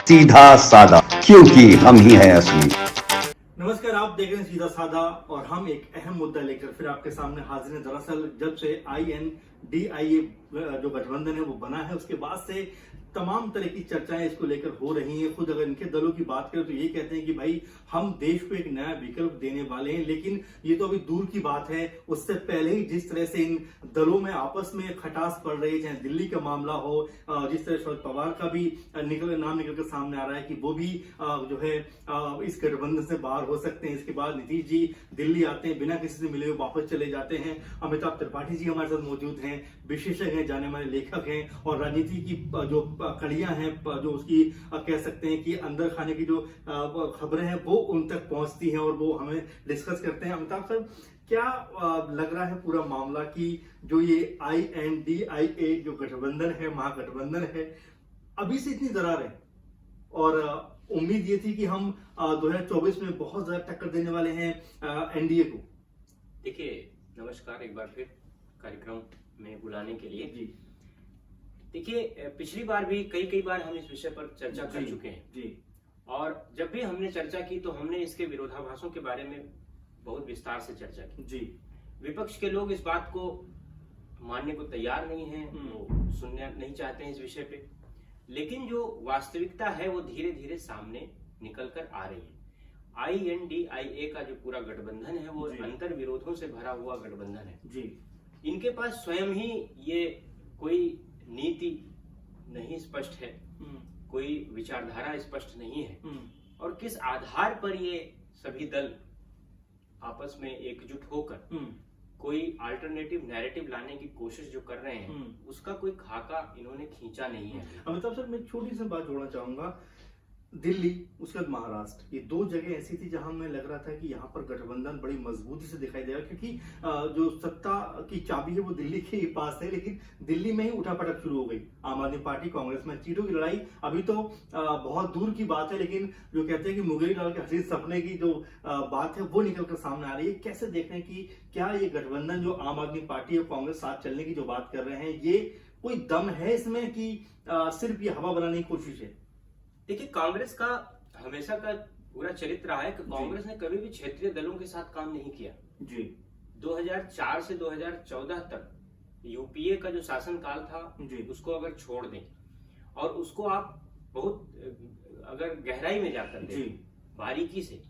सीधा साधा, क्योंकि हम ही हैं असली। नमस्कार, आप देख रहे हैं सीधा साधा और हम एक अहम मुद्दा लेकर फिर आपके सामने हाजिर हैं। दरअसल जब से INDIA जो गठबंधन है वो बना है, उसके बाद से तमाम तरह की चर्चाएं इसको लेकर हो रही हैं। खुद अगर इनके दलों की बात करें तो ये कहते हैं कि भाई हम देश को एक नया विकल्प देने वाले हैं, लेकिन ये तो अभी दूर की बात है। उससे पहले ही जिस तरह से इन दलों में आपस में खटास पड़ रही है, चाहे दिल्ली का मामला हो, जिस तरह शरद पवार का भी नाम निकल कर सामने आ रहा है कि वो भी जो है इस गठबंधन से बाहर हो सकते हैं। इसके बाद नीतीश जी दिल्ली आते हैं, बिना किसी से मिले हुए वापस चले जाते हैं। अमिताभ त्रिपाठी जी हमारे साथ मौजूद हैं, विशेषज्ञ हैं, जाने माने लेखक हैं और राजनीति की जो कड़ियां हैं, जो उसकी कह सकते हैं कि अंदर खाने की जो खबरें हैं वो उन तक पहुंचती हैं और वो हमें डिस्कस करते हैं। अमिताभ सर, क्या लग रहा है पूरा मामला कि जो ये INDIA जो गठबंधन है, महागठबंधन है, अभी से इतनी दरार है और उम्मीद ये थी कि हम 2024 में बहुत ज्यादा टक्कर देने वाले हैं NDA को। देखिए, नमस्कार एक बार फिर कार्यक्रम में बुलाने के लिए। जी देखिए, पिछली बार भी कई बार हम इस विषय पर चर्चा कर चुके हैं जी, और जब भी हमने चर्चा की तो हमने इसके विरोधाभासों के बारे में बहुत विस्तार से चर्चा की। जी विपक्ष के लोग इस बात को मानने को तैयार नहीं है, वो सुनना नहीं चाहते हैं इस विषय पे, लेकिन जो वास्तविकता है वो धीरे धीरे सामने निकल कर आ रही है। INDIA का जो पूरा गठबंधन है वो अंतर विरोधों से भरा हुआ गठबंधन है जी। इनके पास स्वयं ही ये कोई नीति नहीं स्पष्ट है, कोई विचारधारा स्पष्ट नहीं है और किस आधार पर ये सभी दल आपस में एकजुट होकर कोई अल्टरनेटिव नैरेटिव लाने की कोशिश जो कर रहे हैं उसका कोई खाका इन्होंने खींचा नहीं है। अमिताभ सर, मैं एक छोटी सी बात जोड़ना चाहूंगा। दिल्ली, उसके बाद महाराष्ट्र, ये दो जगह ऐसी थी जहां में लग रहा था कि यहाँ पर गठबंधन बड़ी मजबूती से दिखाई देगा, क्योंकि जो सत्ता की चाबी है वो दिल्ली के ही पास है। लेकिन दिल्ली में ही उठापटक शुरू हो गई, आम आदमी पार्टी कांग्रेस में सीटों की लड़ाई अभी तो बहुत दूर की बात है, लेकिन जो कहते हैं कि मुंगेरी लाल के हसीन सपने की जो बात है वो निकल कर सामने आ रही है। कैसे देख रहे हैं कि क्या ये गठबंधन जो आम आदमी पार्टी और कांग्रेस साथ चलने की जो बात कर रहे हैं, ये कोई दम है इसमें कि सिर्फ ये हवा बनाने की कोशिश है? देखिए, कांग्रेस का हमेशा का पूरा चरित्र रहा है कि कांग्रेस ने कभी भी क्षेत्रीय दलों के साथ काम नहीं किया। जी 2004 से 2014 तक UPA का जो शासन काल था उसको अगर छोड़ दें और उसको आप बहुत अगर गहराई में जाकर देखें बारीकी से,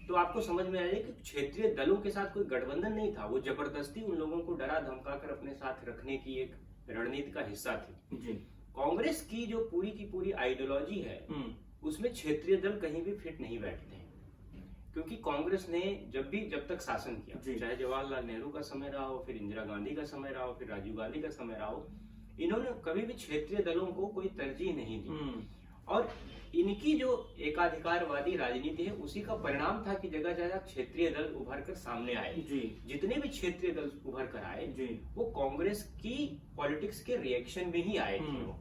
तो आपको समझ में आएगा कि क्षेत्रीय दलों के साथ कोई गठबंधन नहीं था। वो जबरदस्ती उन लोगों को डरा धमकाकर अपने साथ रखने की एक रणनीति का हिस्सा थी। कांग्रेस की जो पूरी की पूरी आइडियोलॉजी है उसमें क्षेत्रीय दल कहीं भी फिट नहीं बैठते हैं, क्योंकि कांग्रेस ने जब तक शासन किया, चाहे जवाहरलाल नेहरू का समय रहा हो, फिर इंदिरा गांधी का समय रहा हो, फिर राजीव गांधी का समय रहा हो, इन्होंने कभी भी क्षेत्रीय दलों को कोई तरजीह नहीं दी। और इनकी जो एकाधिकारवादी राजनीति है उसी का परिणाम था कि जगह जगह क्षेत्रीय दल उभर कर सामने आए। जितने भी क्षेत्रीय दल उभर कर आए वो कांग्रेस की पॉलिटिक्स के रिएक्शन में ही आए थे।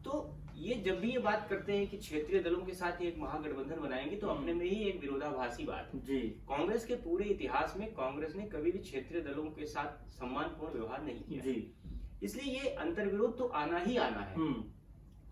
तो ये जब भी ये बात करते हैं कि क्षेत्रीय दलों के साथ एक महागठबंधन बनाएंगे तो अपने में ही एक विरोधाभासी बात है। कांग्रेस के पूरे इतिहास में कांग्रेस ने कभी भी क्षेत्रीय दलों के साथ सम्मानपूर्ण व्यवहार नहीं किया, इसलिए ये अंतर्विरोध तो आना ही आना है।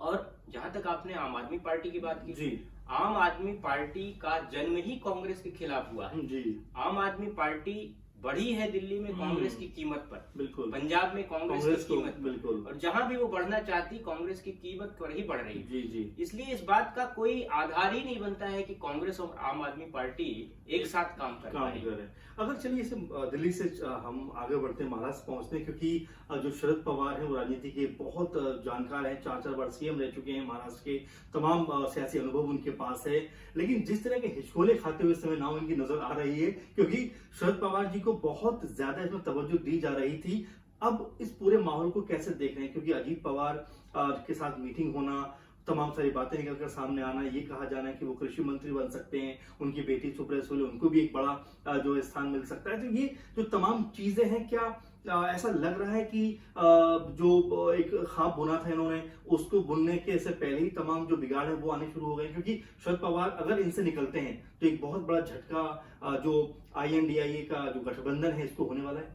और जहां तक आपने आम आदमी पार्टी की बात की, आम आदमी पार्टी का जन्म ही कांग्रेस के खिलाफ हुआ है। आम आदमी पार्टी बढ़ी है दिल्ली में कांग्रेस की कीमत पर, बिल्कुल, पंजाब में कांग्रेस की कीमत बिल्कुल, और जहां भी वो बढ़ना चाहती कांग्रेस की कीमत पर ही बढ़ रही है। इसलिए इस बात का कोई आधार ही नहीं बनता है कि कांग्रेस और आम आदमी पार्टी एक साथ काम कर रहे हैं। अगर चलिए इसे दिल्ली से हम आगे बढ़ते हैं, महाराष्ट्र पहुंचते हैं, क्योंकि जो शरद पवार हैं वो राजनीति के बहुत जानकार हैं, 4 बार CM रह चुके हैं, महाराष्ट्र के तमाम सियासी अनुभव उनके पास है। लेकिन जिस तरह के हिचकोले खाते हुए समय नाम इनकी नजर आ रही है, क्योंकि शरद पवार जी को बहुत ज्यादा इसमें तवज्जो दी जा रही थी। अब इस पूरे माहौल को कैसे देख रहे हैं, क्योंकि अजीत पवार के साथ मीटिंग होना, तमाम सारी बातें निकलकर सामने आना, ये कहा जाना है कि वो कृषि मंत्री बन सकते हैं, उनकी बेटी सुप्रिया सुले, उनको भी एक बड़ा जो स्थान मिल सकता है। तो ये जो तमाम चीजें हैं, क्या ऐसा लग रहा है कि जो एक ख्वाब बुना था इन्होंने उसको बुनने के से पहले ही तमाम जो बिगाड़ है वो आने शुरू हो गए? क्योंकि शरद पवार अगर इनसे निकलते हैं तो एक बहुत बड़ा झटका जो INDIA का जो गठबंधन है इसको होने वाला है।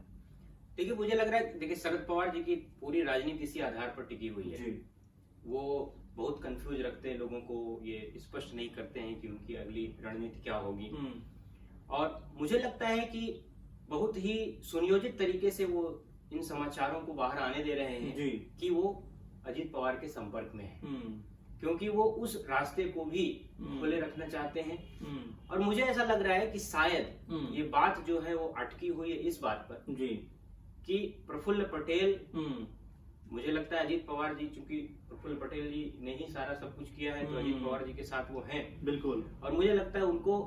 देखिए, मुझे लग रहा है, देखिए, शरद पवार जी की पूरी राजनीति इसी आधार पर टिकी हुई है। वो बहुत कंफ्यूज रखते हैं लोगों को ये स्पष्ट नहीं करते हैं कि उनकी अगली रणनीति क्या होगी। और मुझे लगता है कि बहुत ही सुनियोजित तरीके से वो इन समाचारों को बाहर आने दे रहे हैं कि वो अजीत पवार के संपर्क में है, क्योंकि वो उस रास्ते को भी खुले रखना चाहते हैं। और मुझे ऐसा लग रहा है कि शायद ये बात जो है वो अटकी हुई है इस बात पर कि प्रफुल्ल पटेल, मुझे लगता है अजीत पवार जी, चूंकि प्रफुल्ल पटेल जी ने ही सारा सब कुछ किया है तो अजीत पवार जी के साथ वो हैं बिल्कुल। और मुझे लगता है उनको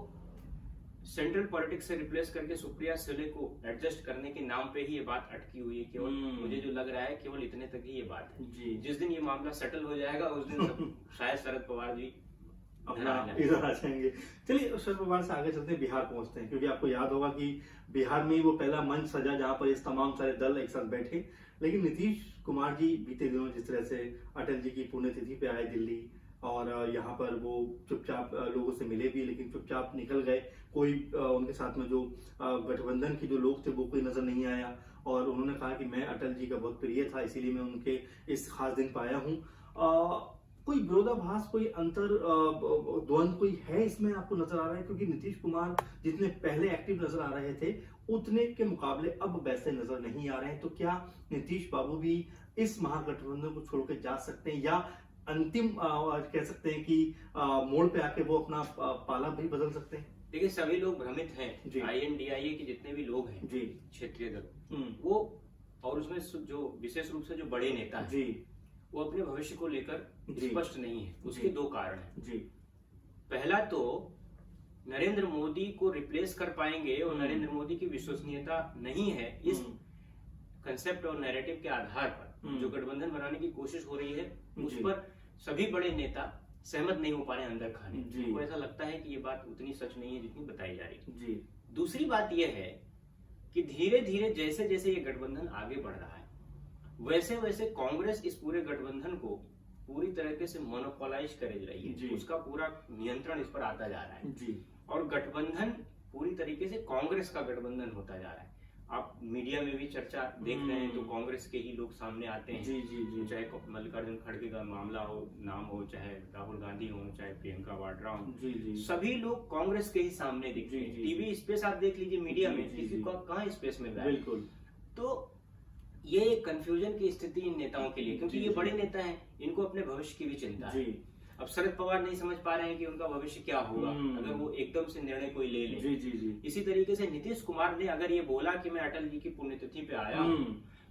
सेंट्रल पॉलिटिक्स से रिप्लेस करके सुप्रिया सुले को एडजस्ट करने के नाम पे ही ये बात अटकी हुई है। केवल मुझे जो लग रहा है केवल इतने तक ही ये बात है। जिस दिन ये मामला सेटल हो जाएगा उस दिन सब शायद शरद पवार जी अपना इधर आ जाएंगे। चलिए शरद पवार से आगे चलते हैं, बिहार पहुंचते हैं, क्योंकि आपको याद होगा कि बिहार में वो पहला मंच सजा जहां पर इस तमाम सारे दल एक साथ बैठे। लेकिन नीतीश कुमार जी बीते दिनों जिस तरह से अटल जी की पुण्यतिथि पे आए दिल्ली और यहाँ पर वो चुपचाप लोगों से मिले भी, लेकिन चुपचाप निकल गए। कोई उनके साथ में जो गठबंधन के जो लोग थे वो कोई नजर नहीं आया और उन्होंने कहा कि मैं अटल जी का बहुत प्रिय था, इसीलिए मैं उनके इस खास दिन पाया हूँ। कोई विरोधाभास, कोई अंतर द्वंद कोई है इसमें आपको नजर आ रहा है? क्योंकि नीतीश कुमार जितने पहले एक्टिव नजर आ रहे थे उतने के मुकाबले अब वैसे नजर नहीं आ रहे हैं। तो क्या नीतीश बाबू भी इस महागठबंधन को छोड़ के जा सकते हैं या अंतिम कह सकते हैं कि मोड़ पे आके वो अपना पाला भी बदल सकते हैं? देखिए सभी लोग भ्रमित हैं, INDIA के जितने भी लोग हैं क्षेत्रीय दल वो, और उसमें जो विशेष रूप से जो बड़े नेता हैं वो अपने भविष्य को लेकर स्पष्ट नहीं है। उसके दो कारण हैं। पहला तो नरेंद्र मोदी को रिप्लेस कर पाएंगे और नरेंद्र मोदी की विश्वसनीयता नहीं है इस कंसेप्ट और नैरेटिव के आधार पर जो गठबंधन बनाने की कोशिश हो रही है उस पर सभी बड़े नेता सहमत नहीं हो पा रहे हैं अंदर खाने। उनको ऐसा लगता है कि ये बात उतनी सच नहीं है जितनी बताई जा रही है। दूसरी बात यह है कि धीरे धीरे जैसे जैसे ये गठबंधन आगे बढ़ रहा है वैसे वैसे कांग्रेस इस पूरे गठबंधन को पूरी तरीके से मोनोपोलाइज करे जा रही है। उसका पूरा नियंत्रण इस पर आता जा रहा है और गठबंधन पूरी तरीके से कांग्रेस का गठबंधन होता जा रहा है। आप मीडिया में भी चर्चा देख रहे हैं तो कांग्रेस के ही लोग सामने आते हैं। चाहे मल्लिकार्जुन खड़गे का मामला हो, नाम हो, चाहे राहुल गांधी हो, चाहे प्रियंका वाड्रा हो, सभी लोग कांग्रेस के ही सामने दिखते हैं। टीवी स्पेस आप देख लीजिए, मीडिया में किसी को कहाँ स्पेस मिल रहा है। बिल्कुल। तो ये एक कंफ्यूजन की स्थिति इन नेताओं के लिए, क्योंकि ये बड़े नेता हैं, इनको अपने भविष्य की भी चिंता है। अब शरद पवार नहीं समझ पा रहे हैं कि उनका भविष्य क्या होगा अगर वो एकदम से निर्णय कोई ले ले। इसी तरीके से नीतीश कुमार ने अगर ये बोला कि मैं अटल जी की पुण्यतिथि पे आया हूँ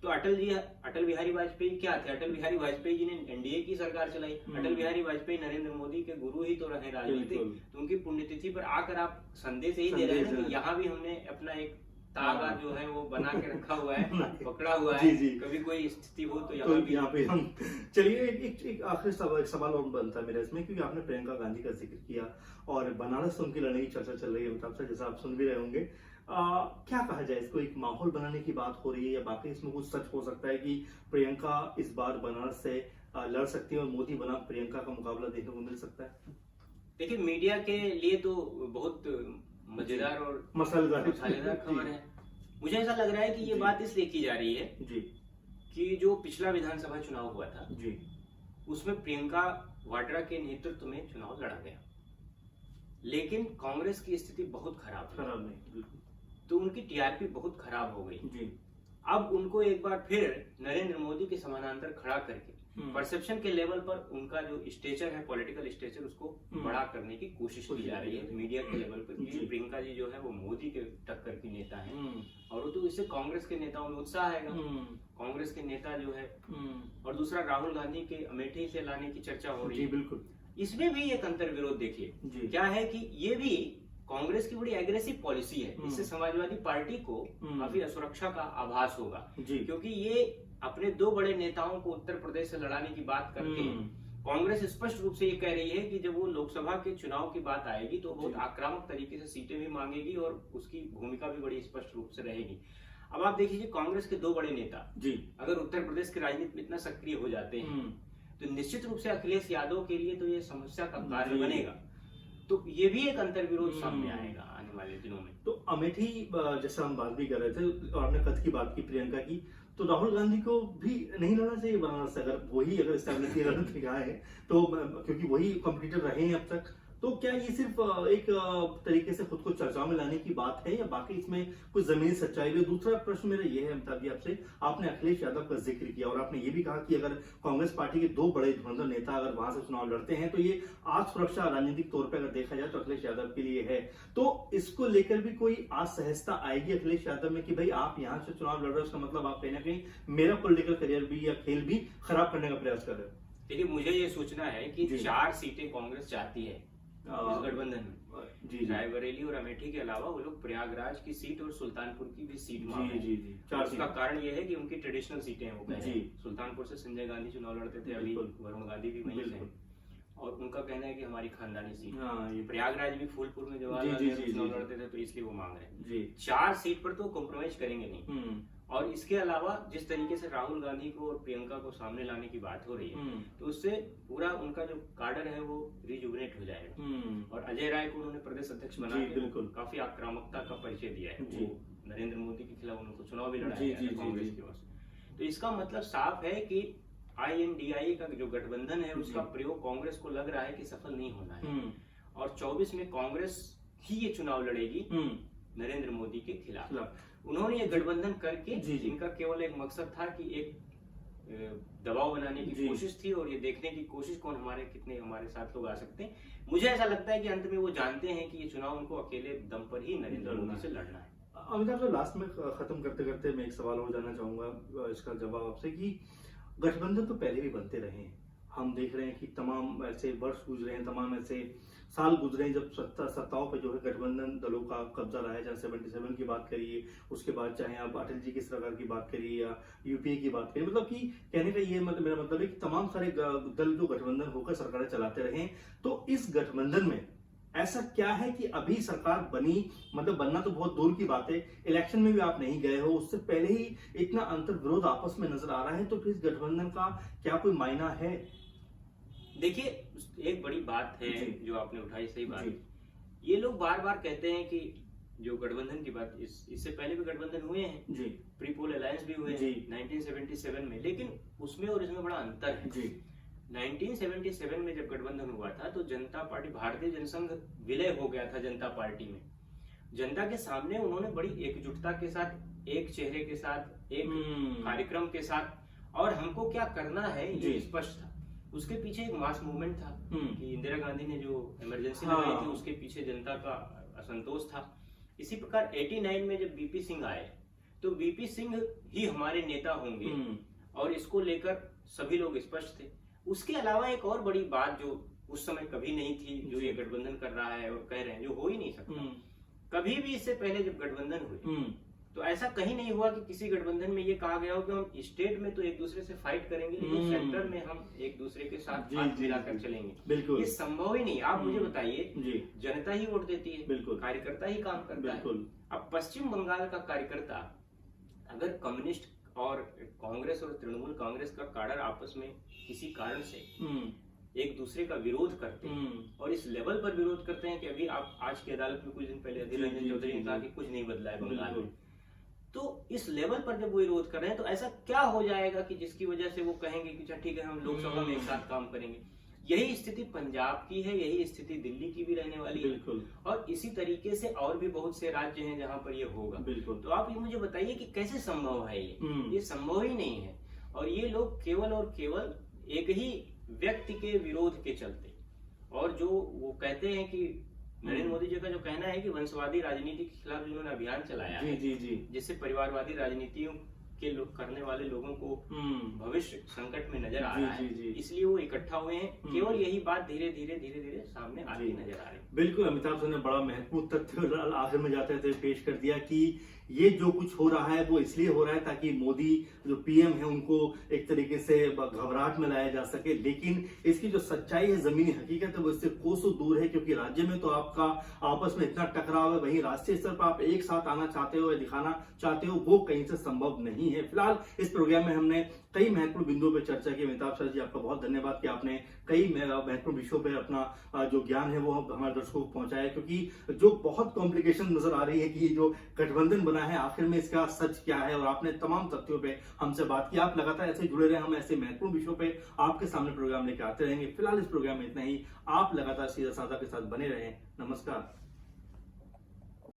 तो अटल बिहारी वाजपेयी क्या थे? अटल बिहारी वाजपेयी जी ने NDA की सरकार चलाई। अटल बिहारी वाजपेयी नरेंद्र मोदी के गुरु ही तो रहे राजनीतिक। तो उनकी पुण्यतिथि पर आकर आप संदेश ही दे रहे हैं कि यहाँ भी हमने अपना एक तागा जो है वो बना के रखा हुआ है, पकड़ा हुआ है। कभी कोई स्थिति हो तो यहाँ पे हम चलिए एक आखिरी सवाल और बनता है मेरा इसमें, क्योंकि आपने प्रियंका गांधी का जिक्र किया और बनारस से उनकी लड़ने की चर्चा चल रही है अमिताभ साहब, जैसा आप सुन भी रहे होंगे। क्या कहा जाए, इसको एक माहौल बनाने की बात हो रही है या बाकी इसमें कुछ सच हो सकता है कि प्रियंका इस बार बनारस से लड़ सकती है और मोदी बना प्रियंका का मुकाबला देखने को मिल सकता है? देखिए मीडिया के लिए तो बहुत मजेदार और मसालेदार खबर है। मुझे ऐसा लग रहा है कि ये बात इसलिए की जा रही है कि जो पिछला विधानसभा चुनाव हुआ था उसमें प्रियंका वाड्रा के नेतृत्व में चुनाव लड़ा गया, लेकिन कांग्रेस की स्थिति बहुत खराब नहीं, तो उनकी TRP बहुत खराब हो गई। अब उनको एक बार फिर नरेंद्र मोदी के समानांतर खड़ा करके परसेप्शन के लेवल पर उनका जो स्टेचर है, पॉलिटिकल स्टेचर, उसको बड़ा करने की कोशिश की जा रही है मीडिया के लेवल पर। प्रियंका जी जो है वो मोदी के टक्कर की नेता है और तो इससे कांग्रेस के नेताओं में उत्साह आएगा। कांग्रेस के नेता जो है, और दूसरा राहुल गांधी के अमेठी से लाने की चर्चा हो रही है। बिल्कुल, इसमें भी एक अंतर विरोध देखिए क्या है कि ये भी कांग्रेस की बड़ी एग्रेसिव पॉलिसी है। इससे समाजवादी पार्टी को काफी असुरक्षा का आभास होगा, क्योंकि ये अपने दो बड़े नेताओं को उत्तर प्रदेश से लड़ाने की बात करके कांग्रेस स्पष्ट रूप से ये कह रही है कि जब वो लोकसभा के चुनाव की बात आएगी तो बहुत आक्रामक तरीके से सीटें भी मांगेगी और उसकी भूमिका भी बड़ी स्पष्ट रूप से रहेगी। अब आप देखिए कांग्रेस के दो बड़े नेता अगर उत्तर प्रदेश की राजनीति में इतना सक्रिय हो जाते हैं तो निश्चित रूप से अखिलेश यादव के लिए तो ये समस्या का कार्य बनेगा। तो ये भी एक अंतर विरोध सामने आएगा आने वाले दिनों में। तो अमेठी जैसे हम बात भी कर रहे थे और आपने कथ की बात की प्रियंका की, तो राहुल गांधी को भी नहीं लड़ना चाहिए बनारस से, अगर स्टेबिलिटी रणनीति का है तो, क्योंकि वही कॉम्पिटिटर रहे हैं अब तक। तो क्या ये सिर्फ एक तरीके से खुद को चर्चा में लाने की बात है या बाकी इसमें कुछ जमीनी सच्चाई भी है? दूसरा प्रश्न मेरा ये है अमिताभ जी आपसे, आपने अखिलेश यादव का जिक्र किया और आपने ये भी कहा कि अगर कांग्रेस पार्टी के दो बड़े धुरंधर नेता अगर वहां से चुनाव लड़ते हैं तो ये आज सुरक्षा राजनीतिक तौर पर अगर देखा जाए तो अखिलेश यादव के लिए है। तो इसको लेकर भी कोई असहजता आएगी अखिलेश यादव में कि भाई आप यहाँ से चुनाव लड़ रहे हो, उसका मतलब आप कहीं ना कहीं मेरा पॉलिटिकल करियर भी या खेल भी खराब करने का प्रयास कर रहे हो? देखिए, मुझे ये सोचना है कि 4 सीटें कांग्रेस चाहती है इस गठबंधन में। रायबरेली और अमेठी के अलावा वो लोग प्रयागराज की सीट और सुल्तानपुर की भी सीट मांग रहे हैं। उसका कारण ये है कि उनकी ट्रेडिशनल सीटें हैं, वो कह रहे हैं। सुल्तानपुर से संजय गांधी चुनाव लड़ते थे, अभी वरुण गांधी भी वहीं से, और उनका कहना है कि हमारी खानदानी सीट। प्रयागराज भी फूलपुर में जवाहरलाल नेहरू चुनाव लड़ते थे, तो इसलिए वो मांग रहे हैं। 4 सीट पर तो कॉम्प्रोमाइज करेंगे नहीं। और इसके अलावा जिस तरीके से राहुल गांधी को और प्रियंका को सामने लाने की बात हो रही है, तो उससे पूरा उनका जो कार्डर है वो रिजुविनेट हो जाएगा। और अजय राय को उन्होंने प्रदेश अध्यक्ष बना के काफी आक्रामकता का परिचय दिया है। वो नरेंद्र मोदी के खिलाफ उनको चुनाव भी लड़ाया कांग्रेस की ओर से। तो इसका मतलब साफ है कि INDIA का जो गठबंधन है उसका प्रयोग कांग्रेस को लग रहा है कि सफल नहीं होना है, और 24 में कांग्रेस ही ये चुनाव लड़ेगी नरेंद्र मोदी के खिलाफ। उन्होंने ये गठबंधन करके इनका केवल एक मकसद था कि एक दबाव बनाने की कोशिश थी, और ये देखने की कोशिश कौन कितने हमारे साथ लोग आ सकते हैं। मुझे ऐसा लगता है कि अंत में वो जानते हैं कि ये चुनाव उनको अकेले दम पर ही नरेंद्र मोदी से लड़ना है। अमिताभ जी, लास्ट में खत्म करते करते मैं एक सवाल और जानना चाहूंगा इसका जवाब आपसे, कि गठबंधन तो पहले भी बनते रहे हैं, हम देख रहे हैं कि तमाम ऐसे वर्ष गुजरे हैं, तमाम ऐसे साल गुजरे हैं जब सत्ताओं पे जो है गठबंधन दलों का कब्जा रहा है। चाहे 77 की बात करिए, उसके बाद चाहे आप अटल जी की सरकार की बात करिए या UPA की बात करिए, मतलब कि कहने का ये मतलब मेरा मतलब है कि तमाम सारे दल जो गठबंधन होकर सरकारें चलाते रहे। तो इस गठबंधन में ऐसा क्या है कि अभी सरकार बनी, मतलब बनना तो बहुत दूर की बात है, इलेक्शन में भी आप नहीं गए हो, उससे पहले ही इतना अंतर विरोध आपस में नजर आ रहा है, तो फिर इस गठबंधन का क्या कोई मायना है? देखिए, एक बड़ी बात है जो आपने उठाई, सही बात। ये लोग बार बार कहते हैं कि जो गठबंधन की बात, इससे पहले भी गठबंधन हुए हैं जी, प्री पोल अलायंस भी हुए हैं 1977 में, लेकिन उसमें और इसमें बड़ा अंतर है जी। 1977 में जब गठबंधन हुआ था तो जनता पार्टी, भारतीय जनसंघ विलय हो गया था जनता पार्टी में। जनता के सामने उन्होंने बड़ी एकजुटता के साथ, एक चेहरे के साथ, एक कार्यक्रम के साथ, और हमको क्या करना है ये स्पष्ट था। उसके पीछे एक मास मूवमेंट था कि इंदिरा गांधी ने जो इमरजेंसी लगाई थी उसके पीछे जनता का असंतोष था। इसी प्रकार 89 में जब VP सिंह आए तो VP सिंह ही हमारे नेता होंगे, और इसको लेकर सभी लोग स्पष्ट थे। उसके अलावा एक और बड़ी बात जो उस समय कभी नहीं थी, जो ये गठबंधन कर रहा है और कह रहे हैं, जो हो ही नहीं सकता कभी भी। इससे पहले जब गठबंधन हुए तो ऐसा कहीं नहीं हुआ कि किसी गठबंधन में ये कहा गया हो कि हम स्टेट में तो एक दूसरे से फाइट करेंगे, लेकिन सेंटर में हम एक दूसरे के साथ हाथ मिलाकर चलेंगे। बिल्कुल, ये संभव ही नहीं। आप मुझे बताइए, जनता ही वोट देती है, बिल्कुल, कार्यकर्ता ही काम करता है। अब पश्चिम बंगाल का कार्यकर्ता अगर कम्युनिस्ट और कांग्रेस और तृणमूल कांग्रेस का काडर आपस में किसी कारण से एक दूसरे का विरोध करते हैं, और इस लेवल पर विरोध करते हैं कि अभी आप आज की अदालत में कुछ दिन पहले अधीर रंजन चौधरी ने कहा कि कुछ नहीं बदला है बंगाल में, तो इस लेवल पर जब वो विरोध कर रहे हैं तो ऐसा क्या हो जाएगा कि जिसकी वजह से वो कहेंगे कि ठीक है हम लोकसभा में एक साथ काम करेंगे। यही स्थिति पंजाब की है, यही स्थिति दिल्ली की भी रहने वाली है, और इसी तरीके से और भी बहुत से राज्य हैं जहां पर ये होगा। तो आप ये मुझे बताइए कि कैसे संभव है ये संभव ही नहीं है। और ये लोग केवल और केवल एक ही व्यक्ति के विरोध के चलते, और जो वो कहते हैं कि नरेंद्र मोदी जी का जो कहना है कि वंशवादी राजनीति के खिलाफ जिन्होंने अभियान चलाया है, जिससे परिवारवादी राजनीतियों के लोग करने वाले लोगों को भविष्य संकट में नजर आ रहा है, इसलिए वो इकट्ठा हुए हैं। केवल यही बात धीरे धीरे सामने आती नजर आ रही है। बिल्कुल, अमिताभ सर ने बड़ा महत्वपूर्ण तथ्य आखिर में जाते थे पेश कर दिया कि ये जो कुछ हो रहा है वो इसलिए हो रहा है ताकि मोदी जो PM है उनको एक तरीके से घबराहट में लाया जा सके, लेकिन इसकी जो सच्चाई है, जमीनी हकीकत है, वो इससे कोसों दूर है। क्योंकि राज्य में तो आपका आपस में इतना टकराव है, वहीं राष्ट्रीय स्तर पर आप एक साथ आना चाहते हो या दिखाना चाहते हो, वो कहीं से संभव नहीं है। फिलहाल इस प्रोग्राम में हमने कई महत्वपूर्ण बिंदुओं पर चर्चा की। अमिताभ सर जी, आपका बहुत धन्यवाद कि आपने कई महत्वपूर्ण विषयों पर अपना जो ज्ञान है वो हमारे दर्शकों को पहुंचाया, क्योंकि जो बहुत कॉम्प्लिकेशन नजर आ रही है कि जो गठबंधन बना है आखिर में इसका सच क्या है, और आपने तमाम तथ्यों पे हमसे बात की। आप लगातार ऐसे जुड़े रहे, हम ऐसे महत्वपूर्ण विषयों पे आपके सामने प्रोग्राम लेकर आते रहेंगे। फिलहाल इस प्रोग्राम में इतना ही। आप लगातार सीधा साधा के साथ बने रहें। नमस्कार।